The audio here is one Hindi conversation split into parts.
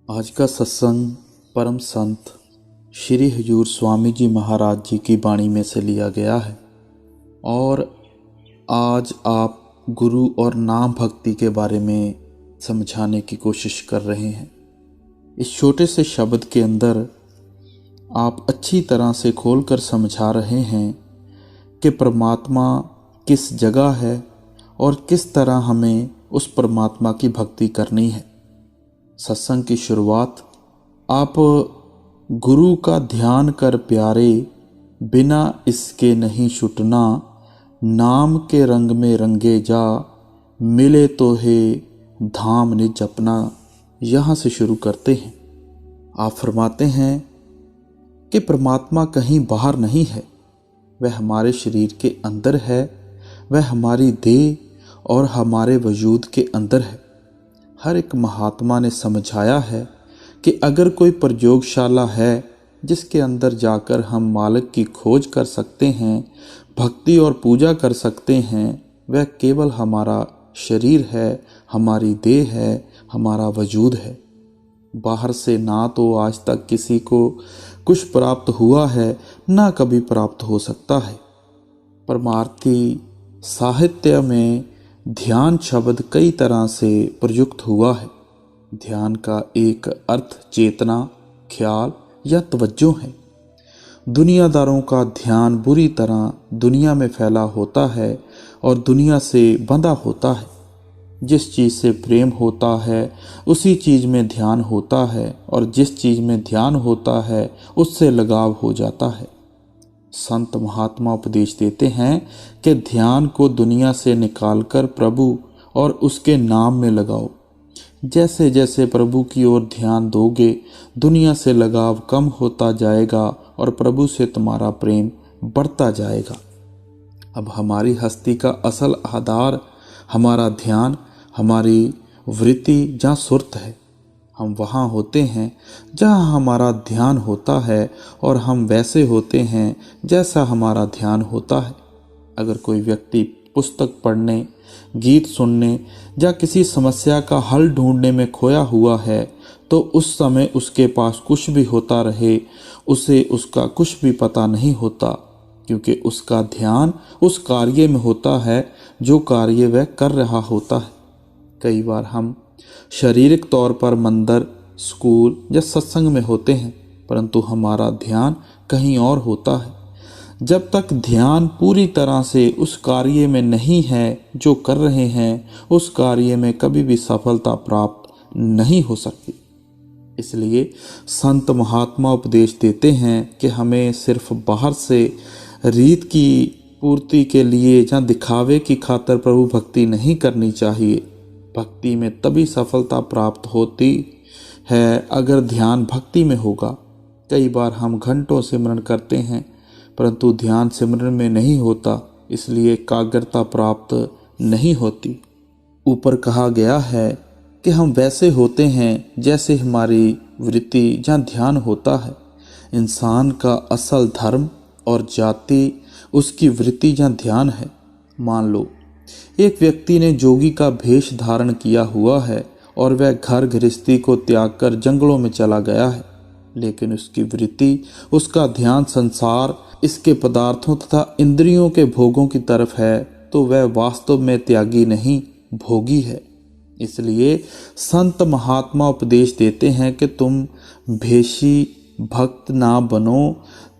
आज का सत्संग परम संत श्री हजूर स्वामी जी महाराज जी की वाणी में से लिया गया है और आज आप गुरु और नाम भक्ति के बारे में समझाने की कोशिश कर रहे हैं। इस छोटे से शब्द के अंदर आप अच्छी तरह से खोलकर समझा रहे हैं कि परमात्मा किस जगह है और किस तरह हमें उस परमात्मा की भक्ति करनी है। सत्संग की शुरुआत आप गुरु का ध्यान कर प्यारे, बिना इसके नहीं छुटना, नाम के रंग में रंगे जा, मिले तो है धाम निज अपना, यहाँ से शुरू करते हैं। आप फरमाते हैं कि परमात्मा कहीं बाहर नहीं है, वह हमारे शरीर के अंदर है, वह हमारी देह और हमारे वजूद के अंदर है। हर एक महात्मा ने समझाया है कि अगर कोई प्रयोगशाला है जिसके अंदर जाकर हम मालिक की खोज कर सकते हैं, भक्ति और पूजा कर सकते हैं, वह केवल हमारा शरीर है, हमारी देह है, हमारा वजूद है। बाहर से ना तो आज तक किसी को कुछ प्राप्त हुआ है, ना कभी प्राप्त हो सकता है। परमार्थी साहित्य में ध्यान शब्द कई तरह से प्रयुक्त हुआ है। ध्यान का एक अर्थ चेतना, ख्याल या तवज्जो है। दुनियादारों का ध्यान बुरी तरह दुनिया में फैला होता है और दुनिया से बंधा होता है। जिस चीज़ से प्रेम होता है उसी चीज़ में ध्यान होता है और जिस चीज़ में ध्यान होता है उससे लगाव हो जाता है। संत महात्मा उपदेश देते हैं कि ध्यान को दुनिया से निकालकर प्रभु और उसके नाम में लगाओ। जैसे जैसे प्रभु की ओर ध्यान दोगे, दुनिया से लगाव कम होता जाएगा और प्रभु से तुम्हारा प्रेम बढ़ता जाएगा। अब हमारी हस्ती का असल आधार हमारा ध्यान, हमारी वृत्ति जहाँ सुरत है। हम वहाँ होते हैं जहाँ हमारा ध्यान होता है और हम वैसे होते हैं जैसा हमारा ध्यान होता है। अगर कोई व्यक्ति पुस्तक पढ़ने, गीत सुनने या किसी समस्या का हल ढूंढने में खोया हुआ है तो उस समय उसके पास कुछ भी होता रहे, उसे उसका कुछ भी पता नहीं होता, क्योंकि उसका ध्यान उस कार्य में होता है जो कार्य वह कर रहा होता है। कई बार हम शारीरिक तौर पर मंदिर, स्कूल या सत्संग में होते हैं, परंतु हमारा ध्यान कहीं और होता है। जब तक ध्यान पूरी तरह से उस कार्य में नहीं है जो कर रहे हैं, उस कार्य में कभी भी सफलता प्राप्त नहीं हो सकती। इसलिए संत महात्मा उपदेश देते हैं कि हमें सिर्फ बाहर से रीत की पूर्ति के लिए या दिखावे की खातिर प्रभु भक्ति नहीं करनी चाहिए। भक्ति में तभी सफलता प्राप्त होती है अगर ध्यान भक्ति में होगा। कई बार हम घंटों सिमरन करते हैं परंतु ध्यान सिमरन में नहीं होता, इसलिए एकाग्रता प्राप्त नहीं होती। ऊपर कहा गया है कि हम वैसे होते हैं जैसे हमारी वृत्ति जहाँ ध्यान होता है। इंसान का असल धर्म और जाति उसकी वृत्ति जहाँ ध्यान है। मान लो एक व्यक्ति ने जोगी का भेष धारण किया हुआ है और वह घर गृहस्थी को त्याग कर जंगलों में चला गया है, लेकिन उसकी वृत्ति, उसका ध्यान संसार, इसके पदार्थों तथा इंद्रियों के भोगों की तरफ है, तो वह वास्तव में त्यागी नहीं, भोगी है। इसलिए संत महात्मा उपदेश देते हैं कि तुम भेषी भक्त ना बनो,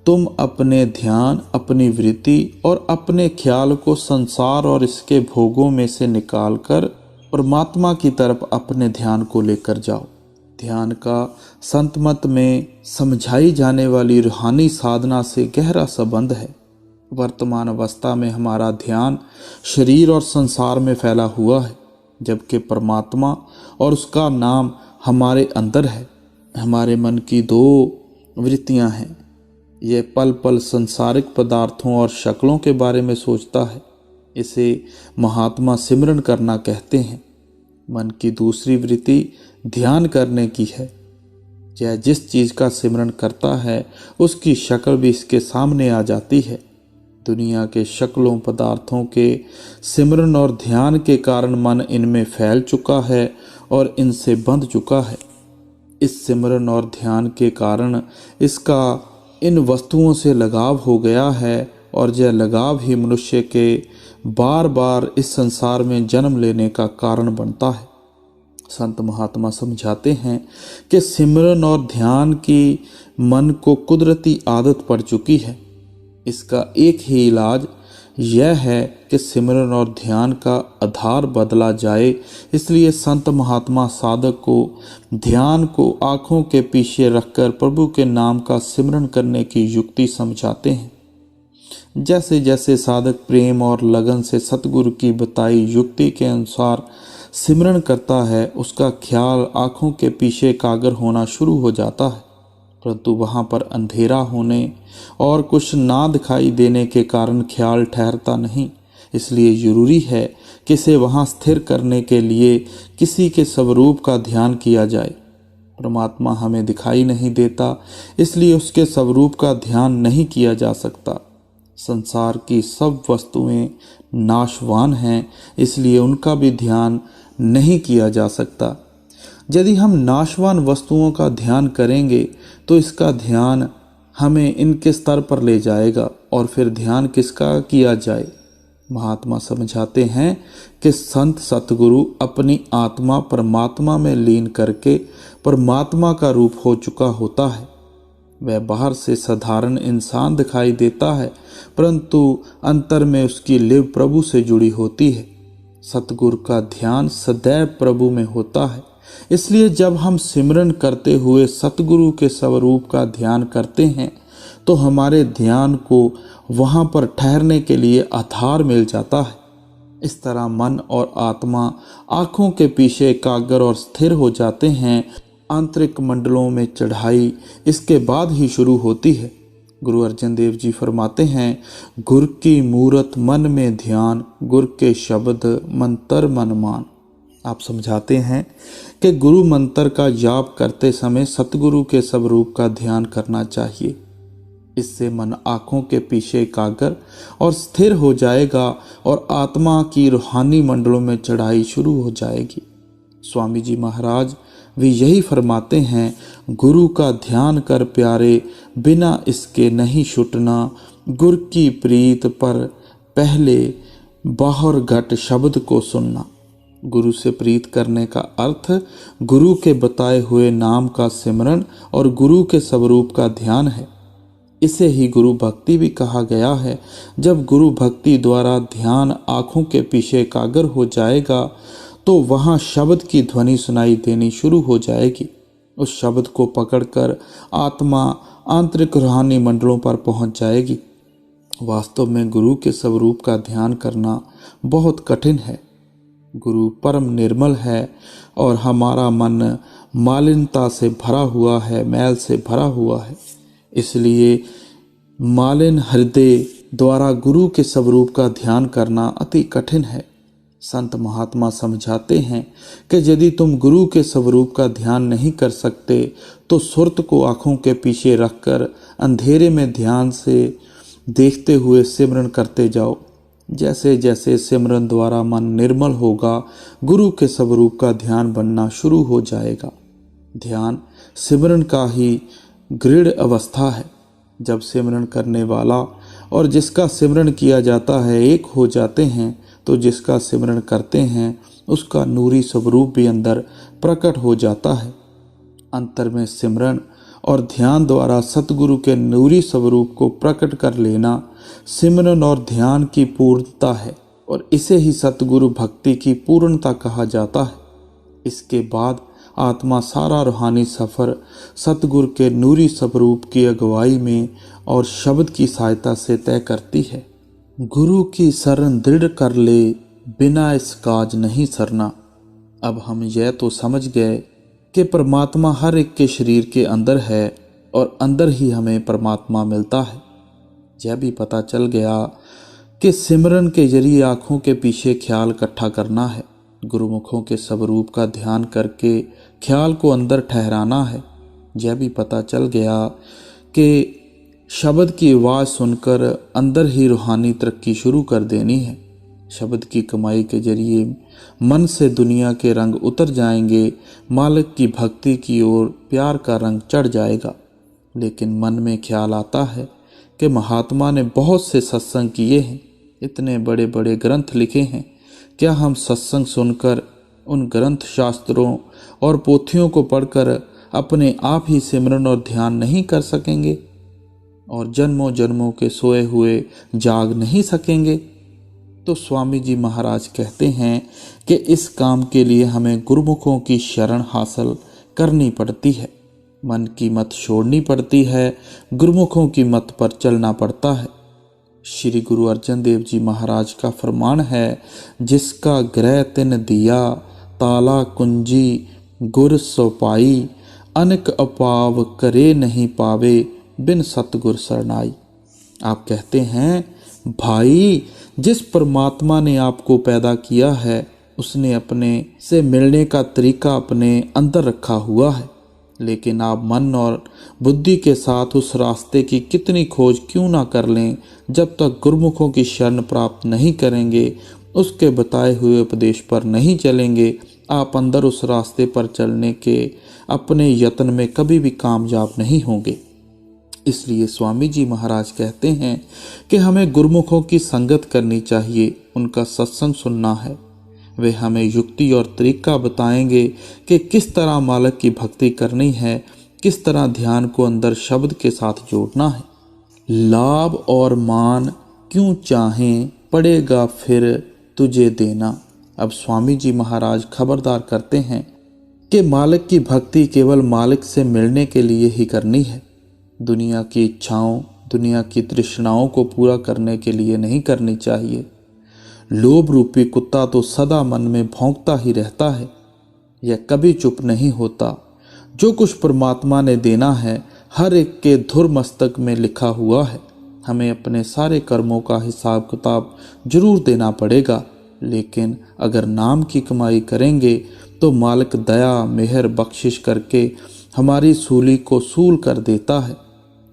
तुम अपने ध्यान, अपनी वृत्ति और अपने ख्याल को संसार और इसके भोगों में से निकालकर परमात्मा की तरफ अपने ध्यान को लेकर जाओ। ध्यान का संत मत में समझाई जाने वाली रूहानी साधना से गहरा संबंध है। वर्तमान अवस्था में हमारा ध्यान शरीर और संसार में फैला हुआ है, जबकि परमात्मा और उसका नाम हमारे अंदर है। हमारे मन की दो वृत्तियां हैं। यह पल पल संसारिक पदार्थों और शक्लों के बारे में सोचता है। इसे महात्मा सिमरन करना कहते हैं। मन की दूसरी वृत्ति ध्यान करने की है। यह जिस चीज़ का सिमरन करता है उसकी शक्ल भी इसके सामने आ जाती है। दुनिया के शक्लों पदार्थों के सिमरन और ध्यान के कारण मन इनमें फैल चुका है और इनसे बंध चुका है। इस सिमरन और ध्यान के कारण इसका इन वस्तुओं से लगाव हो गया है और यह लगाव ही मनुष्य के बार बार इस संसार में जन्म लेने का कारण बनता है। संत महात्मा समझाते हैं कि सिमरन और ध्यान की मन को कुदरती आदत पड़ चुकी है। इसका एक ही इलाज यह है कि सिमरन और ध्यान का आधार बदला जाए। इसलिए संत महात्मा साधक को ध्यान को आंखों के पीछे रखकर प्रभु के नाम का सिमरन करने की युक्ति समझाते हैं। जैसे जैसे साधक प्रेम और लगन से सतगुरु की बताई युक्ति के अनुसार सिमरन करता है, उसका ख्याल आंखों के पीछे एकाग्र होना शुरू हो जाता है, परंतु वहां पर अंधेरा होने और कुछ ना दिखाई देने के कारण ख्याल ठहरता नहीं। इसलिए जरूरी है कि इसे वहां स्थिर करने के लिए किसी के स्वरूप का ध्यान किया जाए। परमात्मा हमें दिखाई नहीं देता, इसलिए उसके स्वरूप का ध्यान नहीं किया जा सकता। संसार की सब वस्तुएं नाशवान हैं, इसलिए उनका भी ध्यान नहीं किया जा सकता। यदि हम नाशवान वस्तुओं का ध्यान करेंगे तो इसका ध्यान हमें इनके स्तर पर ले जाएगा और फिर ध्यान किसका किया जाए। महात्मा समझाते हैं कि संत सतगुरु अपनी आत्मा परमात्मा में लीन करके परमात्मा का रूप हो चुका होता है। वह बाहर से साधारण इंसान दिखाई देता है, परंतु अंतर में उसकी लिव प्रभु से जुड़ी होती है। सतगुरु का ध्यान सदैव प्रभु में होता है। इसलिए जब हम सिमरन करते हुए सतगुरु के स्वरूप का ध्यान करते हैं तो हमारे ध्यान को वहां पर ठहरने के लिए आधार मिल जाता है। इस तरह मन और आत्मा आंखों के पीछे एकाग्र और स्थिर हो जाते हैं। आंतरिक मंडलों में चढ़ाई इसके बाद ही शुरू होती है। गुरु अर्जन देव जी फरमाते हैं, गुर की मूरत मन में ध्यान, गुर के शब्द मंत्र मन मान। आप समझाते हैं कि गुरु मंत्र का जाप करते समय सतगुरु के स्वरूप का ध्यान करना चाहिए। इससे मन आंखों के पीछे एकाग्र और स्थिर हो जाएगा और आत्मा की रूहानी मंडलों में चढ़ाई शुरू हो जाएगी। स्वामी जी महाराज भी यही फरमाते हैं, गुरु का ध्यान कर प्यारे, बिना इसके नहीं छुटना। गुर की प्रीत पर पहले बाहर घट शब्द को सुनना। गुरु से प्रीत करने का अर्थ गुरु के बताए हुए नाम का सिमरन और गुरु के स्वरूप का ध्यान है। इसे ही गुरु भक्ति भी कहा गया है। जब गुरु भक्ति द्वारा ध्यान आंखों के पीछे एकाग्र हो जाएगा तो वहां शब्द की ध्वनि सुनाई देनी शुरू हो जाएगी। उस शब्द को पकड़कर आत्मा आंतरिक रूहानी मंडलों पर पहुंच जाएगी। वास्तव में गुरु के स्वरूप का ध्यान करना बहुत कठिन है। गुरु परम निर्मल है और हमारा मन मालिनता से भरा हुआ है, मैल से भरा हुआ है। इसलिए मालिन हृदय द्वारा गुरु के स्वरूप का ध्यान करना अति कठिन है। संत महात्मा समझाते हैं कि यदि तुम गुरु के स्वरूप का ध्यान नहीं कर सकते तो सुरत को आंखों के पीछे रखकर अंधेरे में ध्यान से देखते हुए सिमरन करते जाओ। जैसे जैसे सिमरन द्वारा मन निर्मल होगा, गुरु के स्वरूप का ध्यान बनना शुरू हो जाएगा। ध्यान सिमरन का ही गृढ़ अवस्था है। जब सिमरन करने वाला और जिसका सिमरन किया जाता है एक हो जाते हैं तो जिसका सिमरन करते हैं उसका नूरी स्वरूप भी अंदर प्रकट हो जाता है। अंतर में सिमरन और ध्यान द्वारा सतगुरु के नूरी स्वरूप को प्रकट कर लेना सिमरन और ध्यान की पूर्णता है और इसे ही सतगुरु भक्ति की पूर्णता कहा जाता है। इसके बाद आत्मा सारा रूहानी सफर सतगुरु के नूरी स्वरूप की अगुवाई में और शब्द की सहायता से तय करती है। गुरु की शरण दृढ़ कर ले, बिना इस काज नहीं सरना। अब हम यह तो समझ गए कि परमात्मा हर एक के शरीर के अंदर है और अंदर ही हमें परमात्मा मिलता है। यह भी पता चल गया कि सिमरन के जरिए आंखों के पीछे ख्याल इकट्ठा करना है। गुरुमुखों के स्वरूप का ध्यान करके ख्याल को अंदर ठहराना है। यह भी पता चल गया कि शब्द की आवाज़ सुनकर अंदर ही रूहानी तरक्की शुरू कर देनी है। शब्द की कमाई के जरिए मन से दुनिया के रंग उतर जाएंगे, मालिक की भक्ति की ओर प्यार का रंग चढ़ जाएगा। लेकिन मन में ख्याल आता है कि महात्मा ने बहुत से सत्संग किए हैं, इतने बड़े बड़े ग्रंथ लिखे हैं, क्या हम सत्संग सुनकर उन ग्रंथ शास्त्रों और पोथियों को पढ़कर अपने आप ही सिमरन और ध्यान नहीं कर सकेंगे और जन्मों जन्मों के सोए हुए जाग नहीं सकेंगे? तो स्वामी जी महाराज कहते हैं कि इस काम के लिए हमें गुरुमुखों की शरण हासिल करनी पड़ती है, मन की मत छोड़नी पड़ती है, गुरुमुखों की मत पर चलना पड़ता है। श्री गुरु अर्जन देव जी महाराज का फरमान है, जिसका ग्रह तिन दिया, ताला कुंजी गुर सो पाई, अनक अपाव करे नहीं पावे, बिन सतगुर सरनाई। आप कहते हैं, भाई जिस परमात्मा ने आपको पैदा किया है उसने अपने से मिलने का तरीका अपने अंदर रखा हुआ है, लेकिन आप मन और बुद्धि के साथ उस रास्ते की कितनी खोज क्यों ना कर लें, जब तक गुरुमुखों की शरण प्राप्त नहीं करेंगे, उसके बताए हुए उपदेश पर नहीं चलेंगे, आप अंदर उस रास्ते पर चलने के अपने यत्न में कभी भी कामयाब नहीं होंगे। इसलिए स्वामी जी महाराज कहते हैं कि हमें गुरुमुखों की संगत करनी चाहिए, उनका सत्संग सुनना है। वे हमें युक्ति और तरीका बताएंगे कि किस तरह मालिक की भक्ति करनी है, किस तरह ध्यान को अंदर शब्द के साथ जोड़ना है। लाभ और मान क्यों चाहें, पड़ेगा फिर तुझे देना। अब स्वामी जी महाराज खबरदार करते हैं कि मालिक की भक्ति केवल मालिक से मिलने के लिए ही करनी है, दुनिया की इच्छाओं, दुनिया की तृष्णाओं को पूरा करने के लिए नहीं करनी चाहिए। लोभ रूपी कुत्ता तो सदा मन में भौंकता ही रहता है, यह कभी चुप नहीं होता। जो कुछ परमात्मा ने देना है हर एक के धुर मस्तक में लिखा हुआ है, हमें अपने सारे कर्मों का हिसाब किताब जरूर देना पड़ेगा। लेकिन अगर नाम की कमाई करेंगे तो मालिक दया मेहर बख्शिश करके हमारी सूली को सूल कर देता है।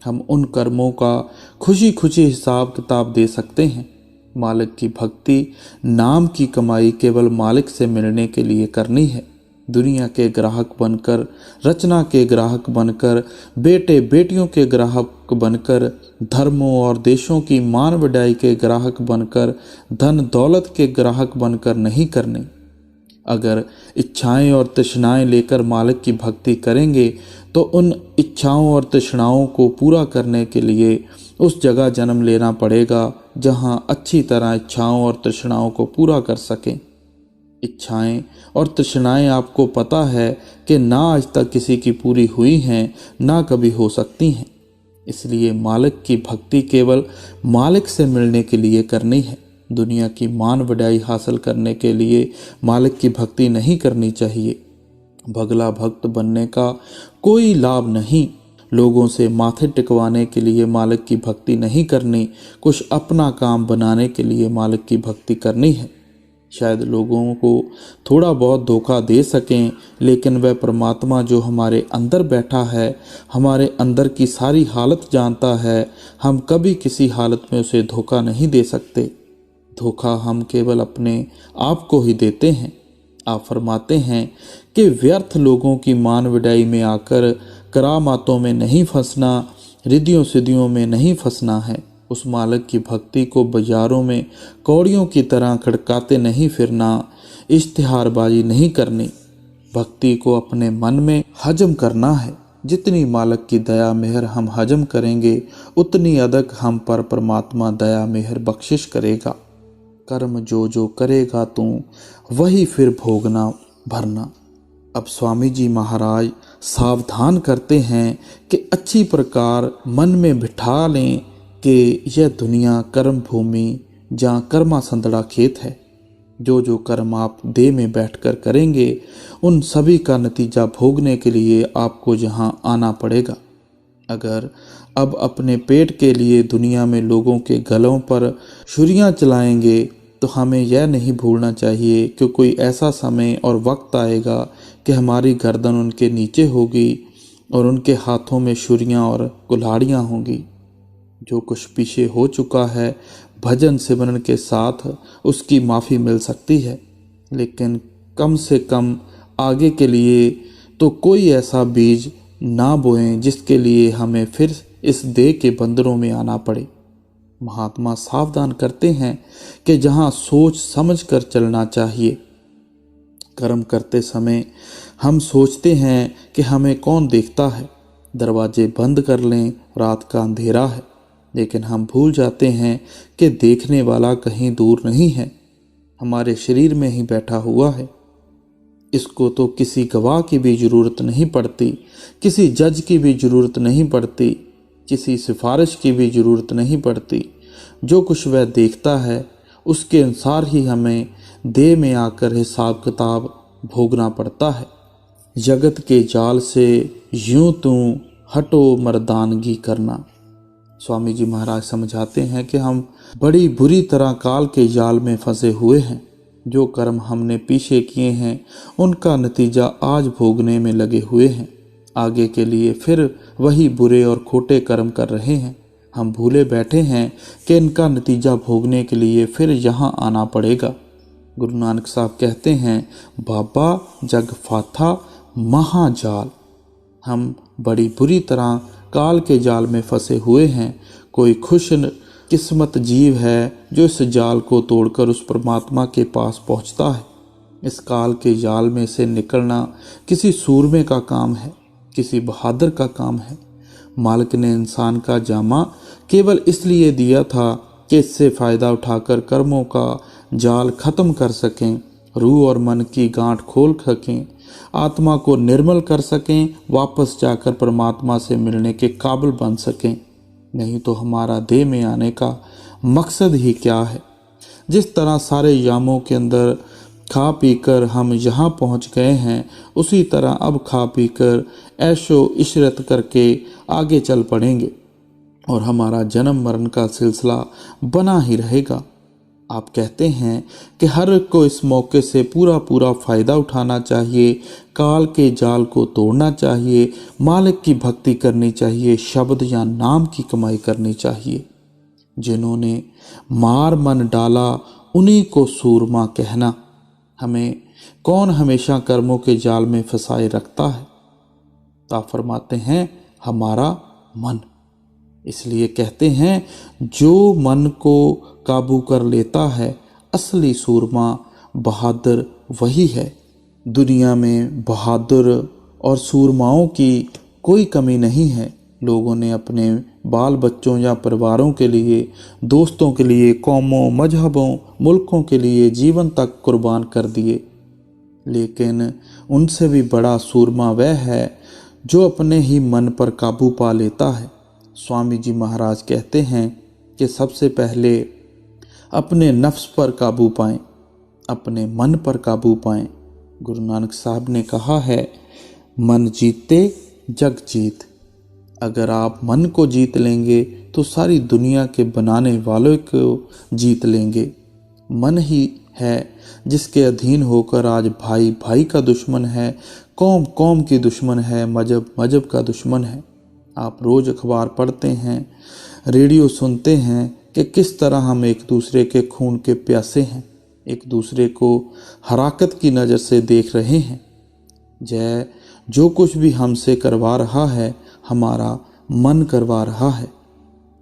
हम उन कर्मों का खुशी खुशी हिसाब किताब दे सकते हैं। मालिक की भक्ति, नाम की कमाई केवल मालिक से मिलने के लिए करनी है। दुनिया के ग्राहक बनकर, रचना के ग्राहक बनकर, बेटे बेटियों के ग्राहक बनकर, धर्मों और देशों की मान बढ़ाई के ग्राहक बनकर, धन दौलत के ग्राहक बनकर नहीं करने। अगर इच्छाएं और तृष्णाएं लेकर मालिक की भक्ति करेंगे तो उन इच्छाओं और तृष्णाओं को पूरा करने के लिए उस जगह जन्म लेना पड़ेगा जहां अच्छी तरह इच्छाओं और तृष्णाओं को पूरा कर सकें। इच्छाएं और तृष्णाएं आपको पता है कि ना आज तक किसी की पूरी हुई हैं, ना कभी हो सकती हैं। इसलिए मालिक की भक्ति केवल मालिक से मिलने के लिए करनी है। दुनिया की मान बढ़ाई हासिल करने के लिए मालिक की भक्ति नहीं करनी चाहिए। भगला भक्त बनने का कोई लाभ नहीं। लोगों से माथे टिकवाने के लिए मालिक की भक्ति नहीं करनी, कुछ अपना काम बनाने के लिए मालिक की भक्ति करनी है। शायद लोगों को थोड़ा बहुत धोखा दे सकें, लेकिन वह परमात्मा जो हमारे अंदर बैठा है, हमारे अंदर की सारी हालत जानता है, हम कभी किसी हालत में उसे धोखा नहीं दे सकते। धोखा हम केवल अपने आप को ही देते हैं। आप फरमाते हैं कि व्यर्थ लोगों की मान विडाई में आकर करामातों में नहीं फंसना, रिद्धियों सिद्धियों में नहीं फंसना है। उस मालिक की भक्ति को बाजारों में कौड़ियों की तरह खड़काते नहीं फिरना, इश्तिहारबाजी नहीं करनी। भक्ति को अपने मन में हजम करना है। जितनी मालिक की दया मेहर हम हजम करेंगे, उतनी अधिक हम पर परमात्मा दया मेहर बख्शिश करेगा। कर्म जो जो करेगा तू, वही फिर भोगना भरना। अब स्वामी जी महाराज सावधान करते हैं कि अच्छी प्रकार मन में बिठा लें कि यह दुनिया कर्म भूमि जहाँ कर्मा संदड़ा खेत है। जो जो कर्म आप देह में बैठकर करेंगे, उन सभी का नतीजा भोगने के लिए आपको जहाँ आना पड़ेगा। अगर अब अपने पेट के लिए दुनिया में लोगों के गलों पर छुरियां चलाएंगे तो हमें यह नहीं भूलना चाहिए कि कोई ऐसा समय और वक्त आएगा कि हमारी गर्दन उनके नीचे होगी और उनके हाथों में छुरियां और कुल्हाड़ियां होंगी। जो कुछ पीछे हो चुका है भजन सिमरन के साथ उसकी माफ़ी मिल सकती है, लेकिन कम से कम आगे के लिए तो कोई ऐसा बीज ना बोएं जिसके लिए हमें फिर इस देह के बंधनों में आना पड़े। महात्मा सावधान करते हैं कि जहाँ सोच समझ कर चलना चाहिए। कर्म करते समय हम सोचते हैं कि हमें कौन देखता है, दरवाजे बंद कर लें, रात का अंधेरा है, लेकिन हम भूल जाते हैं कि देखने वाला कहीं दूर नहीं है, हमारे शरीर में ही बैठा हुआ है। इसको तो किसी गवाह की भी ज़रूरत नहीं पड़ती, किसी जज की भी ज़रूरत नहीं पड़ती, किसी सिफारिश की भी ज़रूरत नहीं पड़ती। जो कुछ वह देखता है उसके अनुसार ही हमें देह में आकर हिसाब किताब भोगना पड़ता है। जगत के जाल से यूं तू हटो मर्दानगी करना। स्वामी जी महाराज समझाते हैं कि हम बड़ी बुरी तरह काल के जाल में फंसे हुए हैं। जो कर्म हमने पीछे किए हैं उनका नतीजा आज भोगने में लगे हुए हैं। आगे के लिए फिर वही बुरे और खोटे कर्म कर रहे हैं। हम भूले बैठे हैं कि इनका नतीजा भोगने के लिए फिर यहाँ आना पड़ेगा। गुरु नानक साहब कहते हैं, बाबा जग फाथा महाजाल। हम बड़ी बुरी तरह काल के जाल में फंसे हुए हैं। कोई खुश किस्मत जीव है जो इस जाल को तोड़कर उस परमात्मा के पास पहुंचता है। इस काल के जाल में से निकलना किसी सूरमे का काम है, किसी बहादुर का काम है। मालिक ने इंसान का जामा केवल इसलिए दिया था कि इससे फ़ायदा उठाकर कर्मों का जाल खत्म कर सकें, रूह और मन की गांठ खोल सकें, आत्मा को निर्मल कर सकें, वापस जाकर परमात्मा से मिलने के काबिल बन सकें। नहीं तो हमारा देह में आने का मकसद ही क्या है। जिस तरह सारे यामों के अंदर खा पीकर हम यहाँ पहुँच गए हैं, उसी तरह अब खा पीकर ऐशो इशरत करके आगे चल पड़ेंगे और हमारा जन्म मरण का सिलसिला बना ही रहेगा। आप कहते हैं कि हर एक को इस मौके से पूरा फ़ायदा उठाना चाहिए, काल के जाल को तोड़ना चाहिए, मालिक की भक्ति करनी चाहिए, शब्द या नाम की कमाई करनी चाहिए। जिन्होंने मार मन डाला उन्हीं को सूरमा कहना। हमें कौन हमेशा कर्मों के जाल में फंसाए रखता है? आप फरमाते हैं, हमारा मन। इसलिए कहते हैं, जो मन को काबू कर लेता है असली सूरमा बहादुर वही है। दुनिया में बहादुर और सूरमाओं की कोई कमी नहीं है। लोगों ने अपने बाल बच्चों या परिवारों के लिए, दोस्तों के लिए, कौमों, मजहबों, मुल्कों के लिए जीवन तक कुर्बान कर दिए, लेकिन उनसे भी बड़ा सूरमा वह है जो अपने ही मन पर काबू पा लेता है। स्वामी जी महाराज कहते हैं कि सबसे पहले अपने नफ्स पर काबू पाएं, अपने मन पर काबू पाएं। गुरु नानक साहब ने कहा है, मन जीते जग जीत। अगर आप मन को जीत लेंगे तो सारी दुनिया के बनाने वालों को जीत लेंगे। मन ही है जिसके अधीन होकर आज भाई भाई का दुश्मन है, कौम कौम की दुश्मन है, मजहब मजहब का दुश्मन है। आप रोज़ अखबार पढ़ते हैं, रेडियो सुनते हैं कि किस तरह हम एक दूसरे के खून के प्यासे हैं, एक दूसरे को हराकत की नज़र से देख रहे हैं। जय जो कुछ भी हमसे करवा रहा है हमारा मन करवा रहा है।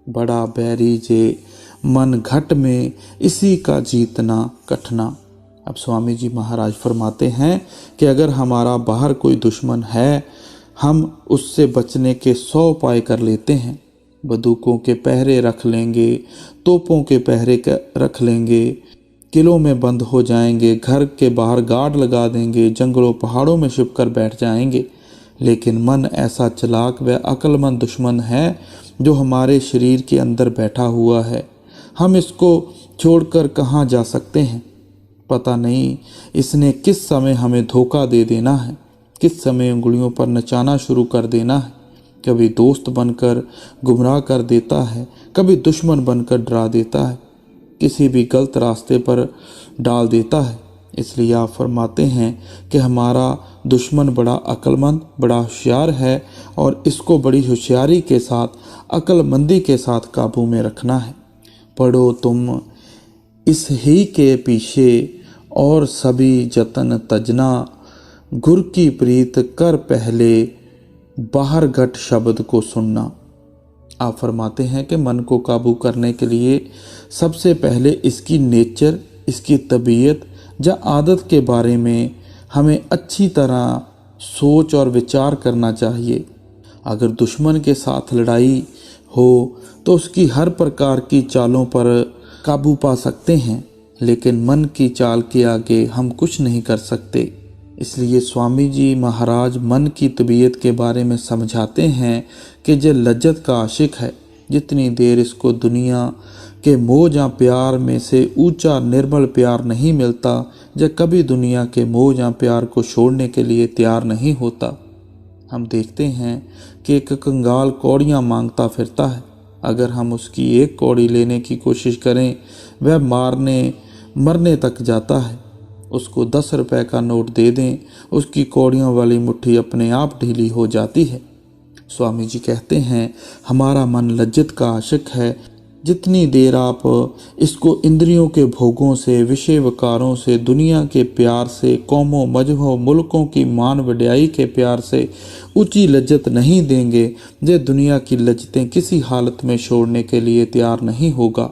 बड़ा बैरी जे मन घट में इसी का जीतना कठना। अब स्वामी जी महाराज फरमाते हैं कि अगर हमारा बाहर कोई दुश्मन है, हम उससे बचने के 100 उपाय कर लेते हैं। बंदूकों के पहरे रख लेंगे, तोपों के पहरे रख लेंगे, किलों में बंद हो जाएंगे, घर के बाहर गार्ड लगा देंगे, जंगलों पहाड़ों में छिप कर बैठ जाएंगे। लेकिन मन ऐसा चालाक व अक्लमंद दुश्मन है जो हमारे शरीर के अंदर बैठा हुआ है। हम इसको छोड़कर कहाँ जा सकते हैं? पता नहीं इसने किस समय हमें धोखा दे देना है, किस समय उंगलियों पर नचाना शुरू कर देना है। कभी दोस्त बनकर गुमराह कर देता है, कभी दुश्मन बनकर डरा देता है, किसी भी गलत रास्ते पर डाल देता है। इसलिए आप फरमाते हैं कि हमारा दुश्मन बड़ा अक्लमंद, बड़ा होशियार है और इसको बड़ी होशियारी के साथ, अक्लमंदी के साथ काबू में रखना है। पढ़ो तुम इस ही के पीछे और सभी जतन तजना, गुर की प्रीत कर पहले बाहर घट शब्द को सुनना। आप फरमाते हैं कि मन को काबू करने के लिए सबसे पहले इसकी नेचर, इसकी तबीयत या आदत के बारे में हमें अच्छी तरह सोच और विचार करना चाहिए। अगर दुश्मन के साथ लड़ाई हो तो उसकी हर प्रकार की चालों पर काबू पा सकते हैं, लेकिन मन की चाल के आगे हम कुछ नहीं कर सकते। इसलिए स्वामी जी महाराज मन की तबीयत के बारे में समझाते हैं कि जो लज्जत का आशिक है, जितनी देर इसको दुनिया के मोह या प्यार में से ऊंचा निर्मल प्यार नहीं मिलता, जब कभी दुनिया के मोह या प्यार को छोड़ने के लिए तैयार नहीं होता। हम देखते हैं कि एक कंगाल कौड़ियाँ मांगता फिरता है। अगर हम उसकी एक कौड़ी लेने की कोशिश करें, वह मरने तक जाता है। उसको 10 रुपए का नोट दे दें, उसकी कौड़ियों वाली मुट्ठी अपने आप ढीली हो जाती है। स्वामी जी कहते हैं हमारा मन लज्जत का आशिक है। जितनी देर आप इसको इंद्रियों के भोगों से, विषय विकारों से, दुनिया के प्यार से, कौमों मजहबों मुल्कों की मान वड्याई के प्यार से ऊंची लज्जत नहीं देंगे, ये दुनिया की लज्जतें किसी हालत में छोड़ने के लिए तैयार नहीं होगा।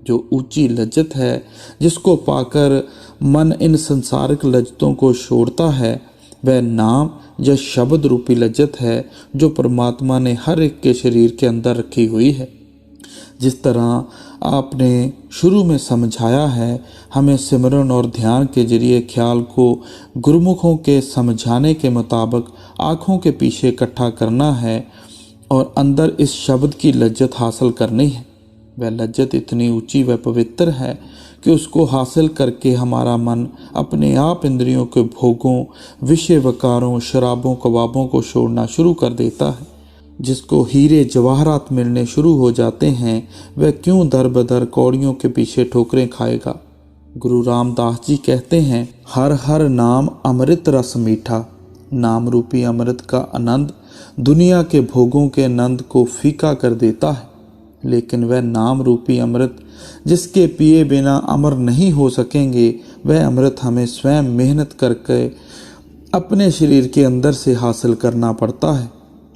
जो ऊंची लज्जत है, जिसको पाकर मन इन संसारिक लज्जतों को छोड़ता है, वह नाम या शब्द रूपी लज्जत है जो परमात्मा ने हर एक के शरीर के अंदर रखी हुई है। जिस तरह आपने शुरू में समझाया है, हमें सिमरन और ध्यान के जरिए ख्याल को गुरुमुखों के समझाने के मुताबिक आँखों के पीछे इकट्ठा करना है और अंदर इस शब्द की लज्जत हासिल करनी है। वह लज्जत इतनी ऊंची व पवित्र है कि उसको हासिल करके हमारा मन अपने आप इंद्रियों के भोगों, विषय विकारों, शराबों, कबाबों को छोड़ना शुरू कर देता है। जिसको हीरे जवाहरात मिलने शुरू हो जाते हैं, वह क्यों दर बदर कौड़ियों के पीछे ठोकरें खाएगा। गुरु रामदास जी कहते हैं हर हर नाम अमृत रस मीठा। नाम रूपी अमृत का आनंद दुनिया के भोगों के आनंद को फीका कर देता है, लेकिन वह नाम रूपी अमृत जिसके पिए बिना अमर नहीं हो सकेंगे, वह अमृत हमें स्वयं मेहनत करके अपने शरीर के अंदर से हासिल करना पड़ता है।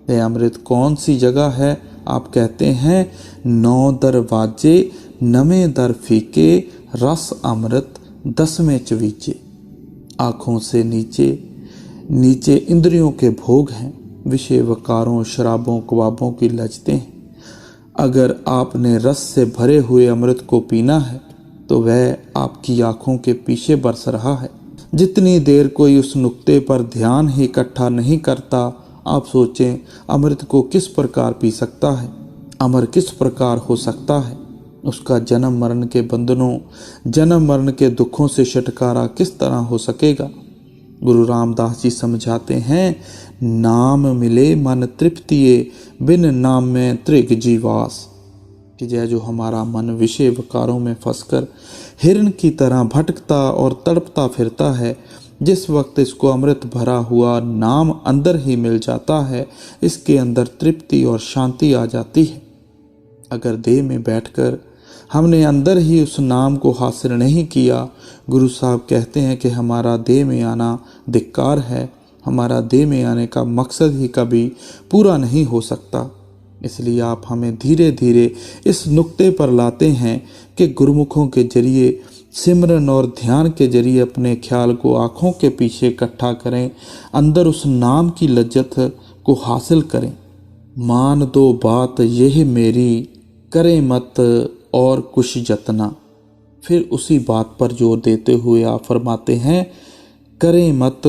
यह अमृत कौन सी जगह है? आप कहते हैं 9 दरवाजे नवे दर फीके, रस अमृत 10वें चवीचे। आँखों से नीचे इंद्रियों के भोग हैं, विषय वकारों, शराबों, कबाबों की लज्जतें हैं। अगर आपने रस से भरे हुए अमृत को पीना है तो वह आपकी आँखों के पीछे बरस रहा है। जितनी देर कोई उस नुक्ते पर ध्यान ही इकट्ठा नहीं करता, आप सोचें अमृत को किस प्रकार पी सकता है, अमर किस प्रकार हो सकता है। उसका जन्म मरण के बंधनों, जन्म मरण के दुखों से छुटकारा किस तरह हो सकेगा। गुरु रामदास जी समझाते हैं नाम मिले मन तृप्तिये, बिन नाम में त्रिग जीवास। कि जय जो हमारा मन विषय विकारों में फंसकर हिरण की तरह भटकता और तड़पता फिरता है, जिस वक्त इसको अमृत भरा हुआ नाम अंदर ही मिल जाता है, इसके अंदर तृप्ति और शांति आ जाती है। अगर देह में बैठकर हमने अंदर ही उस नाम को हासिल नहीं किया, गुरु साहब कहते हैं कि हमारा देह में आना धिक्कार है। हमारा देह में आने का मकसद ही कभी पूरा नहीं हो सकता। इसलिए आप हमें धीरे धीरे इस नुक्ते पर लाते हैं कि गुरुमुखों के जरिए, सिमरन और ध्यान के जरिए अपने ख्याल को आँखों के पीछे इकट्ठा करें, अंदर उस नाम की लज्जत को हासिल करें। मान दो बात यह मेरी, करें मत और कुछ जतना। फिर उसी बात पर जोर देते हुए आप फरमाते हैं करें मत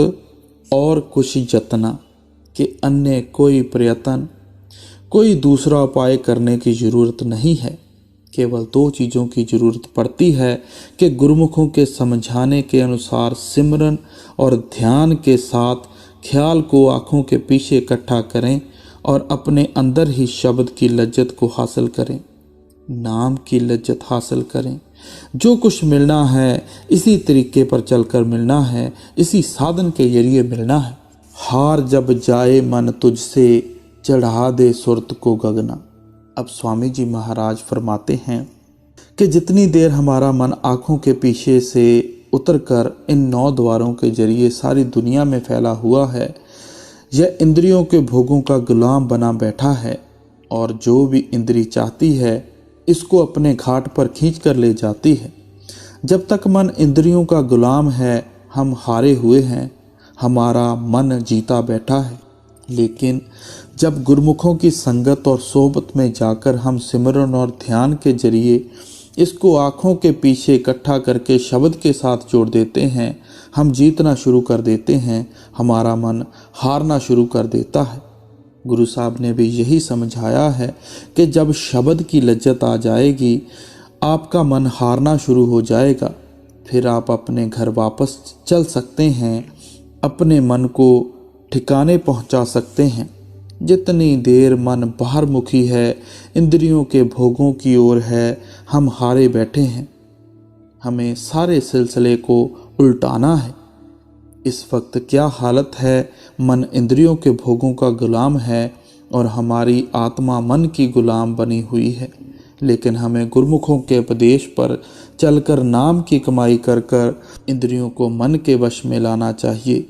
और कुछ जतना, कि अन्य कोई प्रयत्न, कोई दूसरा उपाय करने की ज़रूरत नहीं है। केवल 2 चीज़ों की ज़रूरत पड़ती है कि गुरुमुखों के समझाने के अनुसार सिमरन और ध्यान के साथ ख्याल को आँखों के पीछे इकट्ठा करें और अपने अंदर ही शब्द की लज्जत को हासिल करें, नाम की लज्जत हासिल करें। जो कुछ मिलना है इसी तरीके पर चलकर मिलना है, इसी साधन के जरिए मिलना है। हार जब जाए मन तुझसे, चढ़ा दे सुरत को गगना। अब स्वामी जी महाराज फरमाते हैं कि जितनी देर हमारा मन आँखों के पीछे से उतरकर इन 9 द्वारों के जरिए सारी दुनिया में फैला हुआ है, यह इंद्रियों के भोगों का गुलाम बना बैठा है और जो भी इंद्री चाहती है इसको अपने घाट पर खींच कर ले जाती है। जब तक मन इंद्रियों का गुलाम है हम हारे हुए हैं, हमारा मन जीता बैठा है। लेकिन जब गुरमुखों की संगत और सोबत में जाकर हम सिमरन और ध्यान के जरिए इसको आँखों के पीछे इकट्ठा करके शब्द के साथ जोड़ देते हैं, हम जीतना शुरू कर देते हैं, हमारा मन हारना शुरू कर देता है। गुरु साहब ने भी यही समझाया है कि जब शब्द की लज्जत आ जाएगी आपका मन हारना शुरू हो जाएगा, फिर आप अपने घर वापस चल सकते हैं, अपने मन को ठिकाने पहुंचा सकते हैं। जितनी देर मन बाहरमुखी है, इंद्रियों के भोगों की ओर है, हम हारे बैठे हैं। हमें सारे सिलसिले को उल्टाना है। इस वक्त क्या हालत है, मन इंद्रियों के भोगों का गुलाम है और हमारी आत्मा मन की गुलाम बनी हुई है। लेकिन हमें गुरमुखों के उपदेश पर चलकर नाम की कमाई कर कर इंद्रियों को मन के वश में लाना चाहिए।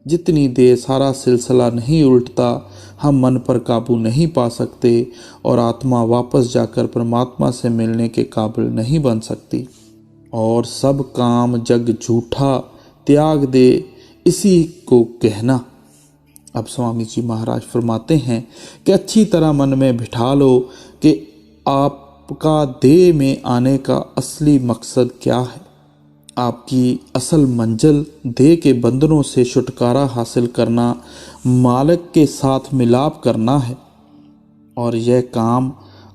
जितनी देर सारा सिलसिला नहीं उल्टता हम मन पर काबू नहीं पा सकते और आत्मा वापस जाकर परमात्मा से मिलने के काबिल नहीं बन सकती। और सब काम जग झूठा त्याग दे, इसी को कहना। अब स्वामी जी महाराज फरमाते हैं कि अच्छी तरह मन में बिठा लो कि आपका देह में आने का असली मकसद क्या है। आपकी असल मंजिल देह के बंधनों से छुटकारा हासिल करना, मालिक के साथ मिलाप करना है। और यह काम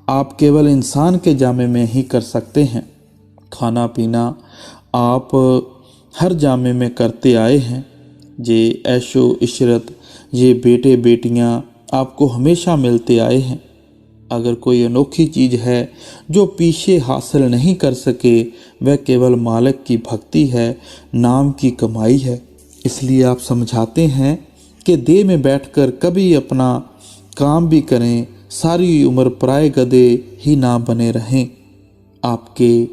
आप केवल इंसान के जामे में ही कर सकते हैं। खाना पीना आप हर जामे में करते आए हैं। ये ऐशो इशरत, ये बेटे बेटियां आपको हमेशा मिलते आए हैं। अगर कोई अनोखी चीज़ है जो पीछे हासिल नहीं कर सके, वह केवल मालिक की भक्ति है, नाम की कमाई है। इसलिए आप समझाते हैं कि देह में बैठकर कभी अपना काम भी करें, सारी उम्र पराए गधे ही ना बने रहें। आपके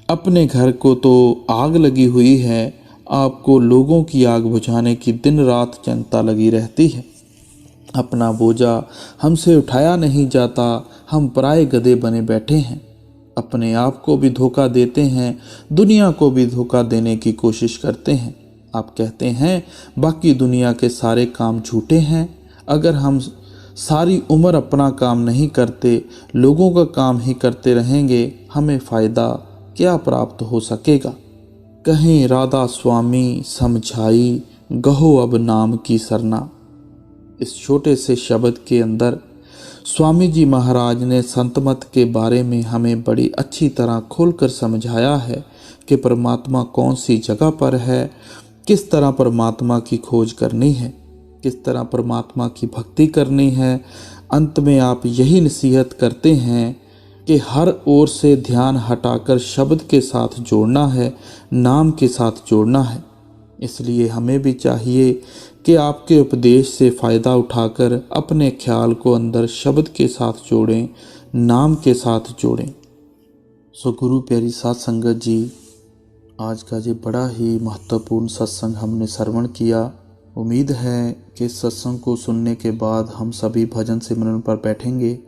अपने घर को तो आग लगी हुई है, आपको लोगों की आग बुझाने की दिन रात चिंता लगी रहती है। अपना बोझा हमसे उठाया नहीं जाता, हम पराए गधे बने बैठे हैं। अपने आप को भी धोखा देते हैं, दुनिया को भी धोखा देने की कोशिश करते हैं। आप कहते हैं बाकी दुनिया के सारे काम झूठे हैं। अगर हम सारी उम्र अपना काम नहीं करते, लोगों का काम ही करते रहेंगे, हमें फ़ायदा क्या प्राप्त हो सकेगा। कहीं राधा स्वामी समझाई, गहो अब नाम की सरना। इस छोटे से शब्द के अंदर स्वामी जी महाराज ने संतमत के बारे में हमें बड़ी अच्छी तरह खोलकर समझाया है कि परमात्मा कौन सी जगह पर है, किस तरह परमात्मा की खोज करनी है, किस तरह परमात्मा की भक्ति करनी है। अंत में आप यही नसीहत करते हैं कि हर ओर से ध्यान हटाकर शब्द के साथ जोड़ना है, नाम के साथ जोड़ना है। इसलिए हमें भी चाहिए कि आपके उपदेश से फ़ायदा उठाकर अपने ख्याल को अंदर शब्द के साथ जोड़ें, नाम के साथ जोड़ें। सो गुरु प्यारी साध संगत जी, आज का ये बड़ा ही महत्वपूर्ण सत्संग हमने श्रवण किया। उम्मीद है कि सत्संग को सुनने के बाद हम सभी भजन सिमरन पर बैठेंगे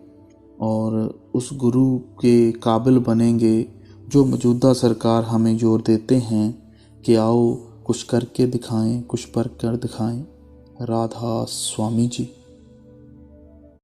और उस गुरु के काबिल बनेंगे जो मौजूदा सरकार हमें जोर देते हैं कि आओ कुछ करके दिखाएं, कुछ पर कर दिखाएं। राधा स्वामी जी।